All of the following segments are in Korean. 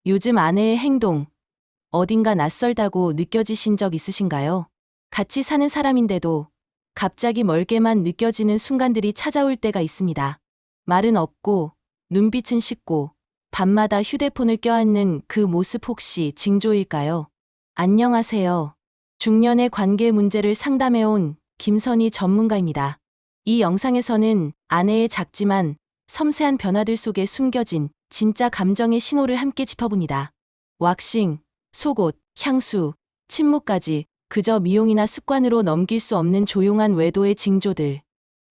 요즘 아내의 행동, 어딘가 낯설다고 느껴지신 적 있으신가요? 같이 사는 사람인데도 갑자기 멀게만 느껴지는 순간들이 찾아올 때가 있습니다. 말은 없고, 눈빛은 씻고, 밤마다 휴대폰을 껴안는 그 모습 혹시 징조일까요? 안녕하세요. 중년의 관계 문제를 상담해온 김선희 전문가입니다. 이 영상에서는 아내의 작지만 섬세한 변화들 속에 숨겨진 진짜 감정의 신호를 함께 짚어봅니다. 왁싱, 속옷, 향수, 침묵까지 그저 미용이나 습관으로 넘길 수 없는 조용한 외도의 징조들.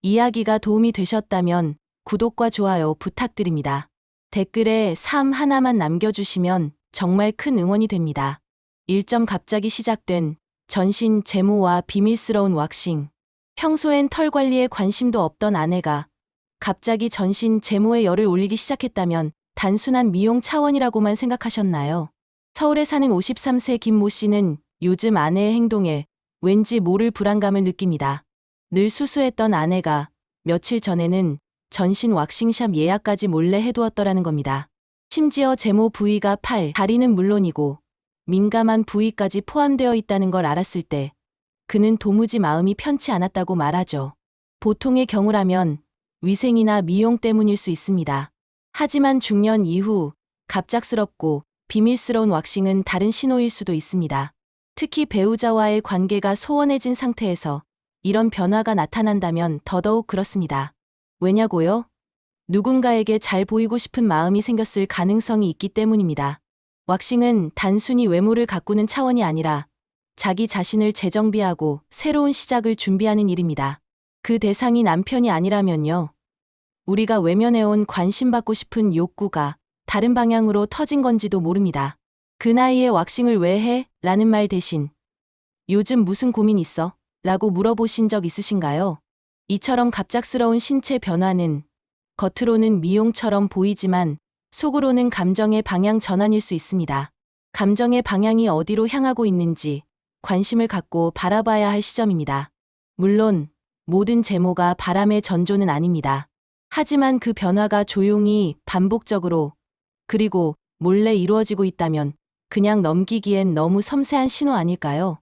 이야기가 도움이 되셨다면 구독과 좋아요 부탁드립니다. 댓글에 삶 하나만 남겨주시면 정말 큰 응원이 됩니다. 1점 갑자기 시작된 전신 제모와 비밀스러운 왁싱. 평소엔 털 관리에 관심도 없던 아내가 갑자기 전신 제모에 열을 올리기 시작했다면 단순한 미용 차원이라고만 생각하셨나요? 서울에 사는 53세 김모 씨는 요즘 아내의 행동에 왠지 모를 불안감을 느낍니다. 늘 수수했던 아내가 며칠 전에는 전신 왁싱샵 예약까지 몰래 해두었더라는 겁니다. 심지어 제모 부위가 팔, 다리는 물론이고 민감한 부위까지 포함되어 있다는 걸 알았을 때 그는 도무지 마음이 편치 않았다고 말하죠. 보통의 경우라면 위생이나 미용 때문일 수 있습니다. 하지만 중년 이후 갑작스럽고 비밀스러운 왁싱은 다른 신호일 수도 있습니다. 특히 배우자와의 관계가 소원해진 상태에서 이런 변화가 나타난다면 더더욱 그렇습니다. 왜냐고요? 누군가에게 잘 보이고 싶은 마음이 생겼을 가능성이 있기 때문입니다. 왁싱은 단순히 외모를 가꾸는 차원이 아니라 자기 자신을 재정비하고 새로운 시작을 준비하는 일입니다. 그 대상이 남편이 아니라면요. 우리가 외면해온 관심받고 싶은 욕구가 다른 방향으로 터진 건지도 모릅니다. 그 나이에 왁싱을 왜 해? 라는 말 대신 요즘 무슨 고민 있어? 라고 물어보신 적 있으신가요? 이처럼 갑작스러운 신체 변화는 겉으로는 미용처럼 보이지만 속으로는 감정의 방향 전환일 수 있습니다. 감정의 방향이 어디로 향하고 있는지 관심을 갖고 바라봐야 할 시점입니다. 물론 모든 제모가 바람의 전조는 아닙니다. 하지만 그 변화가 조용히 반복적으로 그리고 몰래 이루어지고 있다면 그냥 넘기기엔 너무 섬세한 신호 아닐까요?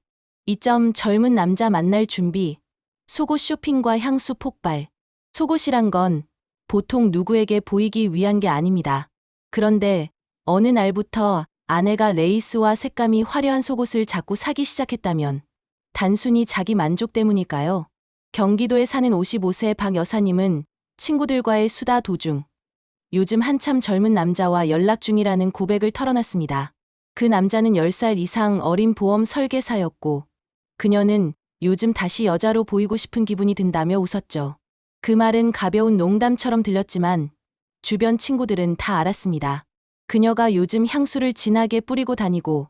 2점 젊은 남자 만날 준비, 속옷 쇼핑과 향수 폭발. 속옷이란 건 보통 누구에게 보이기 위한 게 아닙니다. 그런데 어느 날부터 아내가 레이스와 색감이 화려한 속옷을 자꾸 사기 시작했다면 단순히 자기 만족 때문일까요? 경기도에 사는 55세 박 여사님은 친구들과의 수다 도중 요즘 한참 젊은 남자와 연락 중이라는 고백을 털어놨습니다. 그 남자는 10살 이상 어린 보험 설계사였고 그녀는 요즘 다시 여자로 보이고 싶은 기분이 든다며 웃었죠. 그 말은 가벼운 농담처럼 들렸지만 주변 친구들은 다 알았습니다. 그녀가 요즘 향수를 진하게 뿌리고 다니고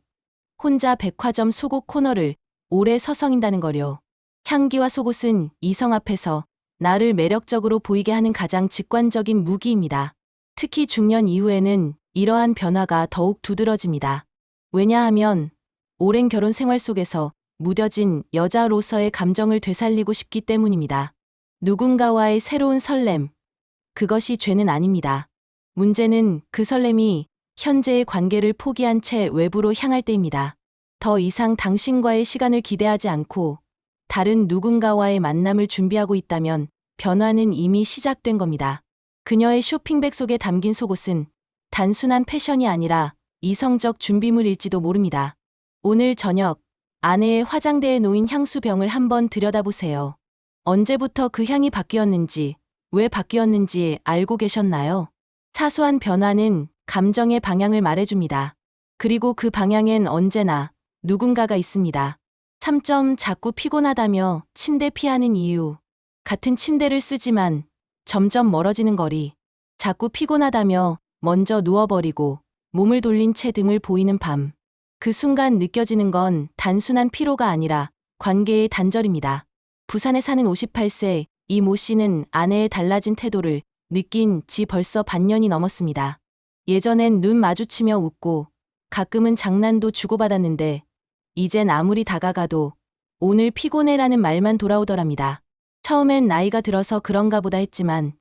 혼자 백화점 속옷 코너를 오래 서성인다는 거려. 향기와 속옷은 이성 앞에서 나를 매력적으로 보이게 하는 가장 직관적인 무기입니다. 특히 중년 이후에는 이러한 변화가 더욱 두드러집니다. 왜냐하면 오랜 결혼 생활 속에서 무뎌진 여자로서의 감정을 되살리고 싶기 때문입니다. 누군가와의 새로운 설렘, 그것이 죄는 아닙니다. 문제는 그 설렘이 현재의 관계를 포기한 채 외부로 향할 때입니다. 더 이상 당신과의 시간을 기대하지 않고 다른 누군가와의 만남을 준비하고 있다면 변화는 이미 시작된 겁니다. 그녀의 쇼핑백 속에 담긴 속옷은 단순한 패션이 아니라 이성적 준비물일지도 모릅니다. 오늘 저녁 아내의 화장대에 놓인 향수병을 한번 들여다보세요. 언제부터 그 향이 바뀌었는지, 왜 바뀌었는지 알고 계셨나요? 사소한 변화는 감정의 방향을 말해줍니다. 그리고 그 방향엔 언제나 누군가가 있습니다. 3점 자꾸 피곤하다며 침대 피하는 이유. 같은 침대를 쓰지만 점점 멀어지는 거리. 자꾸 피곤하다며 먼저 누워버리고 몸을 돌린 채 등을 보이는 밤. 그 순간 느껴지는 건 단순한 피로가 아니라 관계의 단절입니다. 부산에 사는 58세 이 모 씨는 아내의 달라진 태도를 느낀 지 벌써 반년이 넘었습니다. 예전엔 눈 마주치며 웃고 가끔은 장난도 주고받았는데 이젠 아무리 다가가도 오늘 피곤해라는 말만 돌아오더랍니다. 처음엔 나이가 들어서 그런가 보다 했지만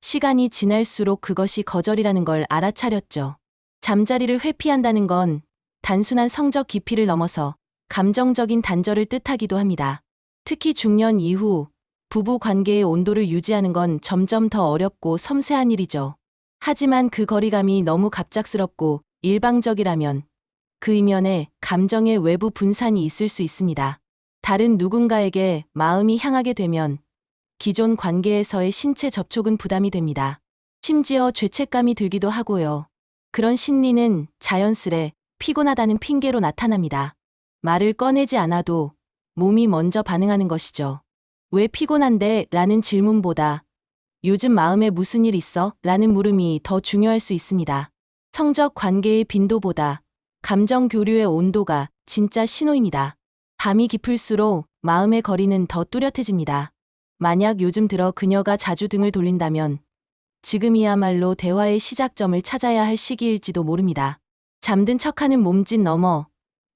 시간이 지날수록 그것이 거절이라는 걸 알아차렸죠. 잠자리를 회피한다는 건 단순한 성적 기피를 넘어서 감정적인 단절을 뜻하기도 합니다. 특히 중년 이후 부부 관계의 온도를 유지하는 건 점점 더 어렵고 섬세한 일이죠. 하지만 그 거리감이 너무 갑작스럽고 일방적이라면 그 이면에 감정의 외부 분산이 있을 수 있습니다. 다른 누군가에게 마음이 향하게 되면 기존 관계에서의 신체 접촉은 부담이 됩니다. 심지어 죄책감이 들기도 하고요. 그런 심리는 자연스레 피곤하다는 핑계로 나타납니다. 말을 꺼내지 않아도 몸이 먼저 반응하는 것이죠. 왜 피곤한데? 라는 질문보다 요즘 마음에 무슨 일 있어? 라는 물음이 더 중요할 수 있습니다. 성적 관계의 빈도보다 감정 교류의 온도가 진짜 신호입니다. 밤이 깊을수록 마음의 거리는 더 뚜렷해집니다. 만약 요즘 들어 그녀가 자주 등을 돌린다면 지금이야말로 대화의 시작점을 찾아야 할 시기일지도 모릅니다. 잠든 척하는 몸짓 너머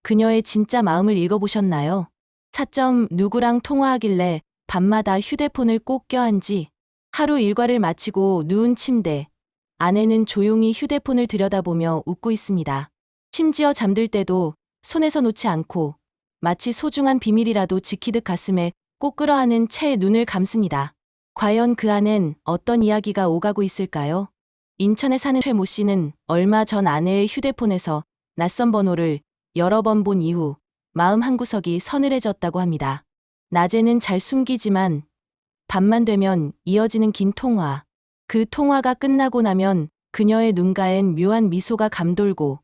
그녀의 진짜 마음을 읽어보셨나요? 차점 누구랑 통화하길래 밤마다 휴대폰을 꼭 껴안지? 하루 일과를 마치고 누운 침대. 아내는 조용히 휴대폰을 들여다보며 웃고 있습니다. 심지어 잠들 때도 손에서 놓지 않고 마치 소중한 비밀이라도 지키듯 가슴에 꼭 끌어안은 채 눈을 감습니다. 과연 그 안엔 어떤 이야기가 오가고 있을까요? 인천에 사는 최 모 씨는 얼마 전 아내의 휴대폰에서 낯선 번호를 여러 번 본 이후 마음 한구석이 서늘해졌다고 합니다. 낮에는 잘 숨기지만 밤만 되면 이어지는 긴 통화. 그 통화가 끝나고 나면 그녀의 눈가엔 묘한 미소가 감돌고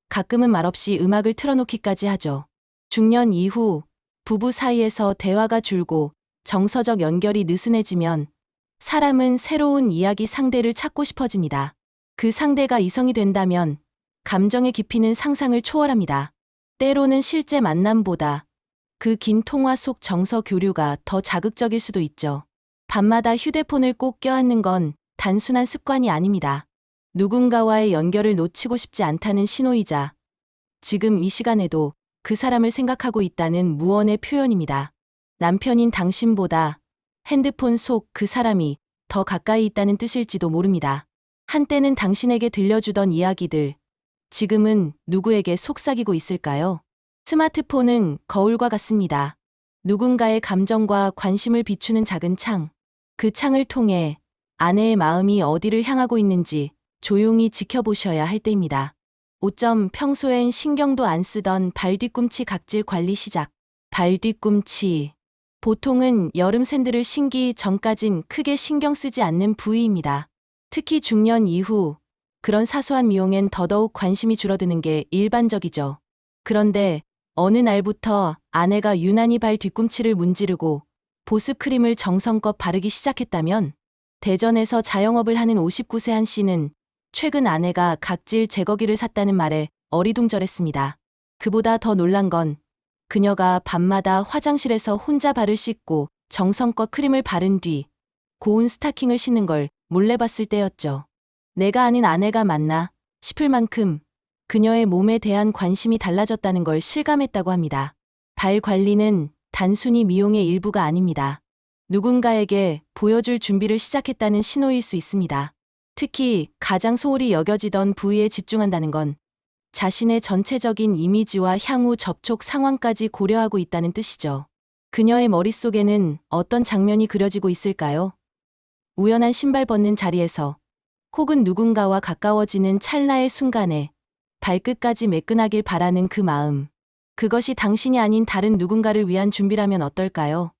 가끔은 말없이 음악을 틀어놓기까지 하죠. 중년 이후 부부 사이에서 대화가 줄고 정서적 연결이 느슨해지면 사람은 새로운 이야기 상대를 찾고 싶어집니다. 그 상대가 이성이 된다면 감정의 깊이는 상상을 초월합니다. 때로는 실제 만남보다 그 긴 통화 속 정서 교류가 더 자극적일 수도 있죠. 밤마다 휴대폰을 꼭 껴안는 건 단순한 습관이 아닙니다. 누군가와의 연결을 놓치고 싶지 않다는 신호이자 지금 이 시간에도 그 사람을 생각하고 있다는 무언의 표현입니다. 남편인 당신보다 핸드폰 속 그 사람이 더 가까이 있다는 뜻일지도 모릅니다. 한때는 당신에게 들려주던 이야기들, 지금은 누구에게 속삭이고 있을까요? 스마트폰은 거울과 같습니다. 누군가의 감정과 관심을 비추는 작은 창. 그 창을 통해 아내의 마음이 어디를 향하고 있는지 조용히 지켜보셔야 할 때입니다. 5점 평소엔 신경도 안 쓰던 발 뒤꿈치 각질 관리 시작. 발 뒤꿈치. 보통은 여름 샌들을 신기 전까진 크게 신경 쓰지 않는 부위입니다. 특히 중년 이후 그런 사소한 미용엔 더더욱 관심이 줄어드는 게 일반적이죠. 그런데 어느 날부터 아내가 유난히 발 뒤꿈치를 문지르고 보습 크림을 정성껏 바르기 시작했다면 대전에서 자영업을 하는 59세 한 씨는 최근 아내가 각질 제거기를 샀다는 말에 어리둥절했습니다. 그보다 더 놀란 건 그녀가 밤마다 화장실에서 혼자 발을 씻고 정성껏 크림을 바른 뒤 고운 스타킹을 신는 걸 몰래 봤을 때였죠. 내가 아닌 아내가 맞나 싶을 만큼 그녀의 몸에 대한 관심이 달라졌다는 걸 실감했다고 합니다. 발 관리는 단순히 미용의 일부가 아닙니다. 누군가에게 보여줄 준비를 시작했다는 신호일 수 있습니다. 특히 가장 소홀히 여겨지던 부위에 집중한다는 건 자신의 전체적인 이미지와 향후 접촉 상황까지 고려하고 있다는 뜻이죠. 그녀의 머릿속에는 어떤 장면이 그려지고 있을까요? 우연한 신발 벗는 자리에서 혹은 누군가와 가까워지는 찰나의 순간에 발끝까지 매끈하길 바라는 그 마음. 그것이 당신이 아닌 다른 누군가를 위한 준비라면 어떨까요?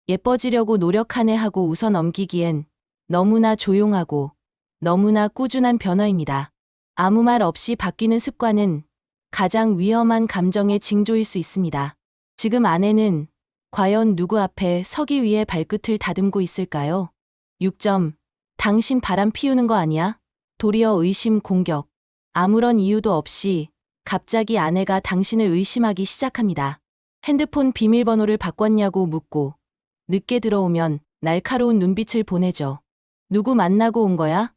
예뻐지려고 노력하네 하고 웃어 넘기기엔 너무나 조용하고 너무나 꾸준한 변화입니다. 아무 말 없이 바뀌는 습관은 가장 위험한 감정의 징조일 수 있습니다. 지금 아내는 과연 누구 앞에 서기 위해 발끝을 다듬고 있을까요? 6점. 당신 바람 피우는 거 아니야? 도리어 의심 공격. 아무런 이유도 없이 갑자기 아내가 당신을 의심하기 시작합니다. 핸드폰 비밀번호를 바꿨냐고 묻고 늦게 들어오면 날카로운 눈빛을 보내죠. 누구 만나고 온 거야?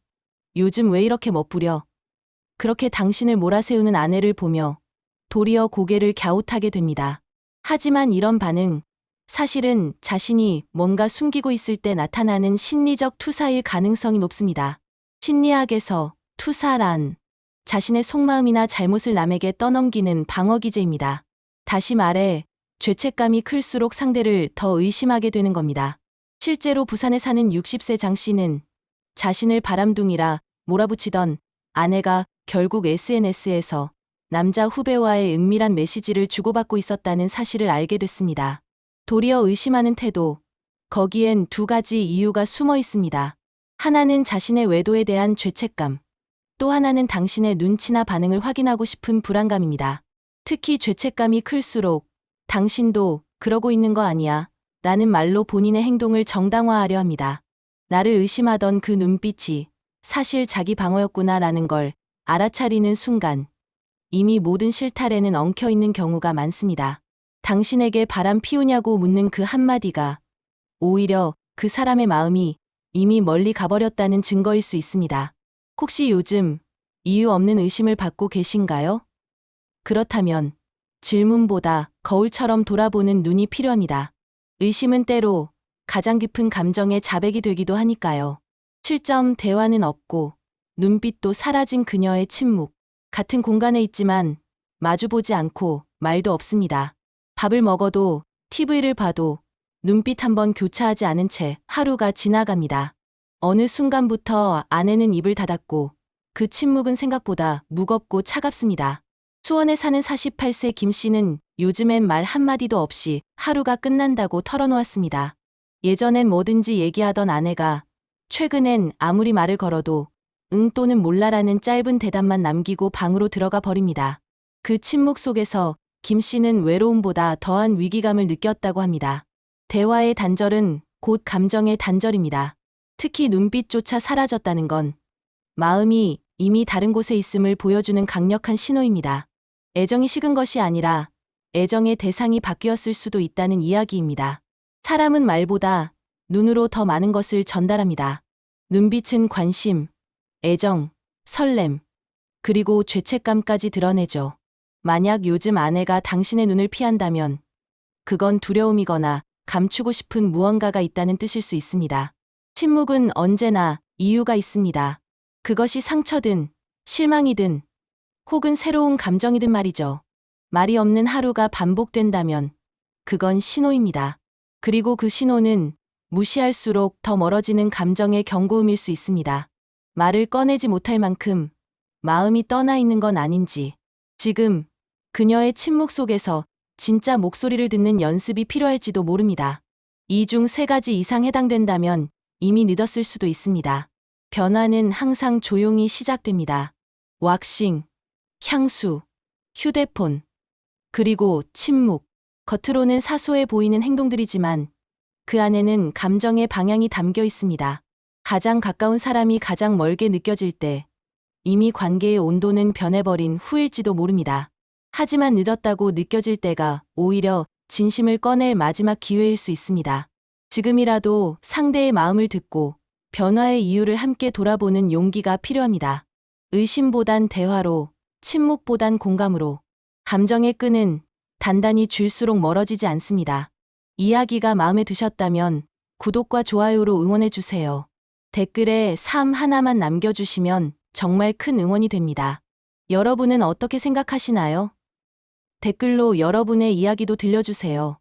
요즘 왜 이렇게 멋부려? 그렇게 당신을 몰아세우는 아내를 보며 도리어 고개를 갸웃하게 됩니다. 하지만 이런 반응, 사실은 자신이 뭔가 숨기고 있을 때 나타나는 심리적 투사일 가능성이 높습니다. 심리학에서 투사란 자신의 속마음이나 잘못을 남에게 떠넘기는 방어 기제입니다. 다시 말해, 죄책감이 클수록 상대를 더 의심하게 되는 겁니다. 실제로 부산에 사는 60세 장 씨는 자신을 바람둥이라 몰아붙이던 아내가 결국 SNS에서 남자 후배와의 은밀한 메시지를 주고받고 있었다는 사실을 알게 됐습니다. 도리어 의심하는 태도, 거기엔 두 가지 이유가 숨어 있습니다. 하나는 자신의 외도에 대한 죄책감, 또 하나는 당신의 눈치나 반응을 확인하고 싶은 불안감입니다. 특히 죄책감이 클수록 당신도 그러고 있는 거 아니야 라는 말로 본인의 행동을 정당화하려 합니다. 나를 의심하던 그 눈빛이 사실 자기 방어였구나 라는 걸 알아차리는 순간 이미 모든 실타래는 엉켜있는 경우가 많습니다. 당신에게 바람 피우냐고 묻는 그 한마디가 오히려 그 사람의 마음이 이미 멀리 가버렸다는 증거일 수 있습니다. 혹시 요즘 이유 없는 의심을 받고 계신가요? 그렇다면 질문보다 거울처럼 돌아보는 눈이 필요합니다. 의심은 때로 가장 깊은 감정의 자백이 되기도 하니까요. 7점 대화는 없고 눈빛도 사라진 그녀의 침묵. 같은 공간에 있지만 마주보지 않고 말도 없습니다. 밥을 먹어도 TV를 봐도 눈빛 한번 교차하지 않은 채 하루가 지나갑니다. 어느 순간부터 아내는 입을 닫았고 그 침묵은 생각보다 무겁고 차갑습니다. 수원에 사는 48세 김 씨는 요즘엔 말 한마디도 없이 하루가 끝난다고 털어놓았습니다. 예전엔 뭐든지 얘기하던 아내가 최근엔 아무리 말을 걸어도 응 또는 몰라라는 짧은 대답만 남기고 방으로 들어가 버립니다. 그 침묵 속에서 김 씨는 외로움보다 더한 위기감을 느꼈다고 합니다. 대화의 단절은 곧 감정의 단절입니다. 특히 눈빛조차 사라졌다는 건 마음이 이미 다른 곳에 있음을 보여주는 강력한 신호입니다. 애정이 식은 것이 아니라 애정의 대상이 바뀌었을 수도 있다는 이야기입니다. 사람은 말보다 눈으로 더 많은 것을 전달합니다. 눈빛은 관심, 애정, 설렘, 그리고 죄책감까지 드러내죠. 만약 요즘 아내가 당신의 눈을 피한다면 그건 두려움이거나 감추고 싶은 무언가가 있다는 뜻일 수 있습니다. 침묵은 언제나 이유가 있습니다. 그것이 상처든 실망이든 혹은 새로운 감정이든 말이죠. 말이 없는 하루가 반복된다면 그건 신호입니다. 그리고 그 신호는 무시할수록 더 멀어지는 감정의 경고음일 수 있습니다. 말을 꺼내지 못할 만큼 마음이 떠나 있는 건 아닌지, 지금 그녀의 침묵 속에서 진짜 목소리를 듣는 연습이 필요할지도 모릅니다. 이 중 3가지 이상 해당된다면 이미 늦었을 수도 있습니다. 변화는 항상 조용히 시작됩니다. 왁싱, 향수, 휴대폰, 그리고 침묵. 겉으로는 사소해 보이는 행동들이지만 그 안에는 감정의 방향이 담겨 있습니다. 가장 가까운 사람이 가장 멀게 느껴질 때 이미 관계의 온도는 변해버린 후일지도 모릅니다. 하지만 늦었다고 느껴질 때가 오히려 진심을 꺼낼 마지막 기회일 수 있습니다. 지금이라도 상대의 마음을 듣고 변화의 이유를 함께 돌아보는 용기가 필요합니다. 의심보단 대화로, 침묵보단 공감으로. 감정의 끈은 단단히 줄수록 멀어지지 않습니다. 이야기가 마음에 드셨다면 구독과 좋아요로 응원해주세요. 댓글에 삶 하나만 남겨주시면 정말 큰 응원이 됩니다. 여러분은 어떻게 생각하시나요? 댓글로 여러분의 이야기도 들려주세요.